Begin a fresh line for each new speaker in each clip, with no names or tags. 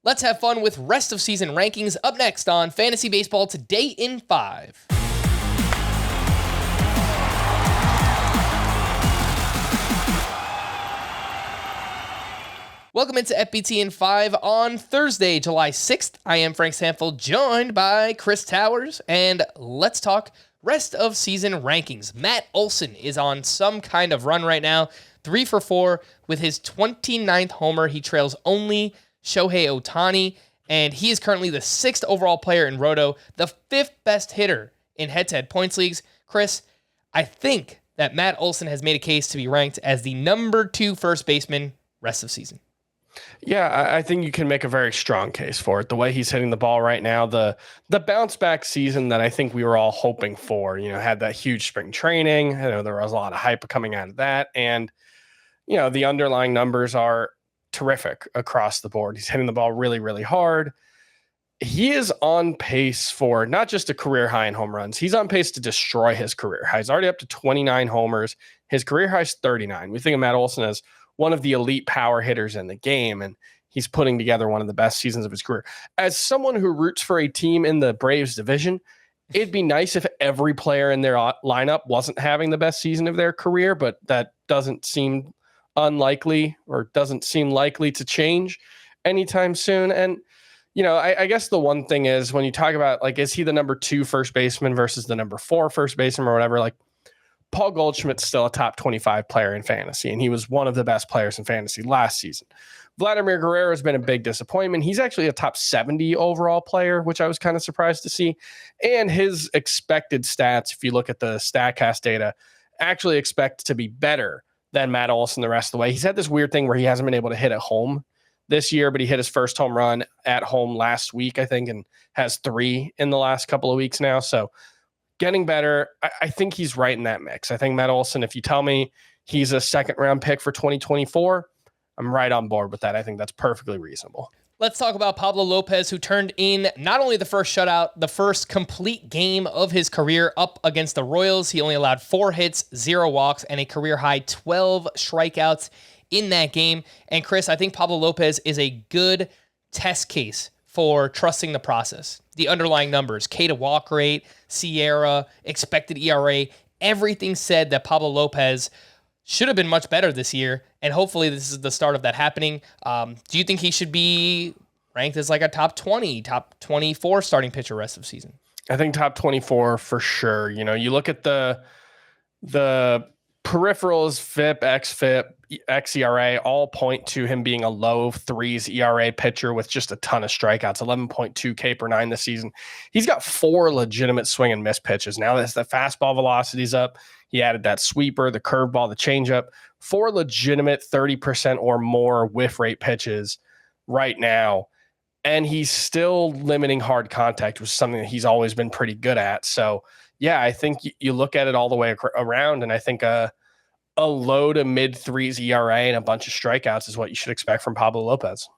Let's have fun with rest of season rankings up next on Fantasy Baseball Today in 5. Welcome into FBT in 5 on Thursday, July 6th. I am Frank Sanford, joined by Chris Towers, and let's talk rest of season rankings. Matt Olson is on some kind of run right now, 3 for 4 with his 29th homer. He trails only Shohei Ohtani, and he is currently the 6th overall player in Roto, the 5th best hitter in head-to-head points leagues. Chris, I think that Matt Olson has made a case to be ranked as the number 2 first baseman rest of season.
Yeah, I think you can make a very strong case for it. The way he's hitting the ball right now, the bounce back season that I think we were all hoping for, had that huge spring training. There was a lot of hype coming out of that. And, the underlying numbers are terrific across the board. He's hitting the ball really, really hard. He is on pace for not just a career high in home runs. He's on pace to destroy his career high. He's already up to 29 homers. His career high is 39. We think of Matt Olson as one of the elite power hitters in the game, and he's putting together one of the best seasons of his career. As someone who roots for a team in the Braves division, it'd be nice if every player in their lineup wasn't having the best season of their career, but that doesn't seem unlikely or doesn't seem likely to change anytime soon. And, I guess the one thing is when you talk about, is he the number 2 first baseman versus the number 4 first baseman or whatever, Paul Goldschmidt's still a top 25 player in fantasy, and he was one of the best players in fantasy last season. Vladimir Guerrero has been a big disappointment. He's actually a top 70 overall player, which I was kind of surprised to see. And his expected stats, if you look at the StatCast data, actually expect to be better than Matt Olson the rest of the way. He's had this weird thing where he hasn't been able to hit at home this year, but he hit his first home run at home last week, I think, and has 3 in the last couple of weeks now. So getting better. I think he's right in that mix. I think Matt Olson, if you tell me he's a second-round pick for 2024, I'm right on board with that. I think that's perfectly reasonable.
Let's talk about Pablo Lopez, who turned in not only the first shutout, the first complete game of his career up against the Royals. He only allowed 4 hits, 0 walks, and a career-high 12 strikeouts in that game. And Chris, I think Pablo Lopez is a good test case for trusting the process. The underlying numbers, K to walk rate, Sierra, expected ERA, everything said that Pablo Lopez should have been much better this year, and hopefully this is the start of that happening. Do you think he should be ranked as a top 20, top 24 starting pitcher rest of season?
I think top 24 for sure. You look at the peripherals, FIP, XFIP, xERA, all point to him being a low 3s ERA pitcher with just a ton of strikeouts, 11.2 K per 9 this season. He's got 4 legitimate swing and miss pitches. Now that the fastball velocity's up, he added that sweeper, the curveball, the changeup, 4 legitimate 30% or more whiff rate pitches right now. And he's still limiting hard contact, which is something that he's always been pretty good at. So, yeah, I think you look at it all the way around, and I think a low to mid 3s ERA and a bunch of strikeouts is what you should expect from Pablo Lopez.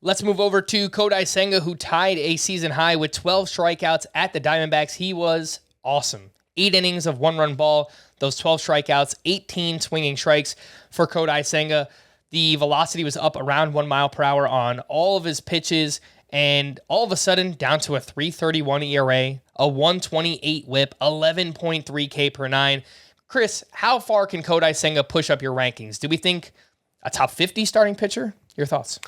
Let's move over to Kodai Senga, who tied a season high with 12 strikeouts at the Diamondbacks. He was awesome. 8 innings of 1-run ball, those 12 strikeouts, 18 swinging strikes for Kodai Senga. The velocity was up around 1 mile per hour on all of his pitches, and all of a sudden down to a 3.31 ERA, a 1.28 whip, 11.3 K per 9. Chris, how far can Kodai Senga push up your rankings? Do we think a top 50 starting pitcher? Your thoughts?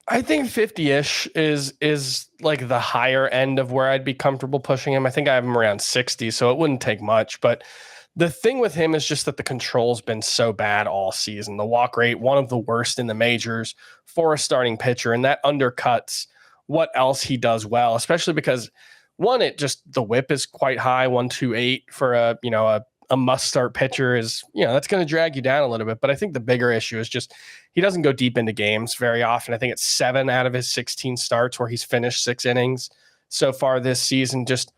I think 50-ish is the higher end of where I'd be comfortable pushing him. I think I have him around 60, so it wouldn't take much. But the thing with him is just that the control's been so bad all season. The walk rate, one of the worst in the majors for a starting pitcher, and that undercuts what else he does well, especially because, one, the whip is quite high, 128 for a must-start pitcher is, that's going to drag you down a little bit. But I think the bigger issue is just he doesn't go deep into games very often. I think it's 7 out of his 16 starts where he's finished 6 innings so far this season. Just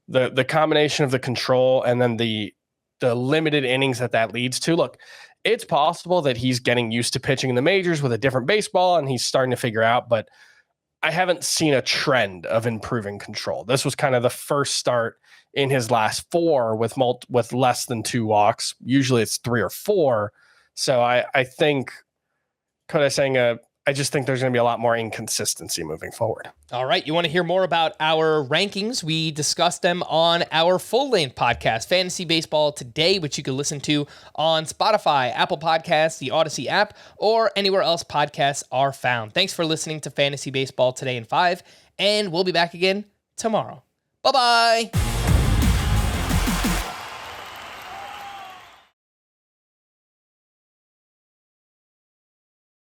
the combination of the control and then the limited innings that leads to. Look, it's possible that he's getting used to pitching in the majors with a different baseball and he's starting to figure out, but I haven't seen a trend of improving control. This was kind of the first start in his last 4 with less than 2 walks. Usually it's 3 or 4. So I think Kodai Senga, I just think there's going to be a lot more inconsistency moving forward.
All right. You want to hear more about our rankings? We discussed them on our full-length podcast, Fantasy Baseball Today, which you can listen to on Spotify, Apple Podcasts, the Audacy app, or anywhere else podcasts are found. Thanks for listening to Fantasy Baseball Today in 5, and we'll be back again tomorrow. Bye-bye.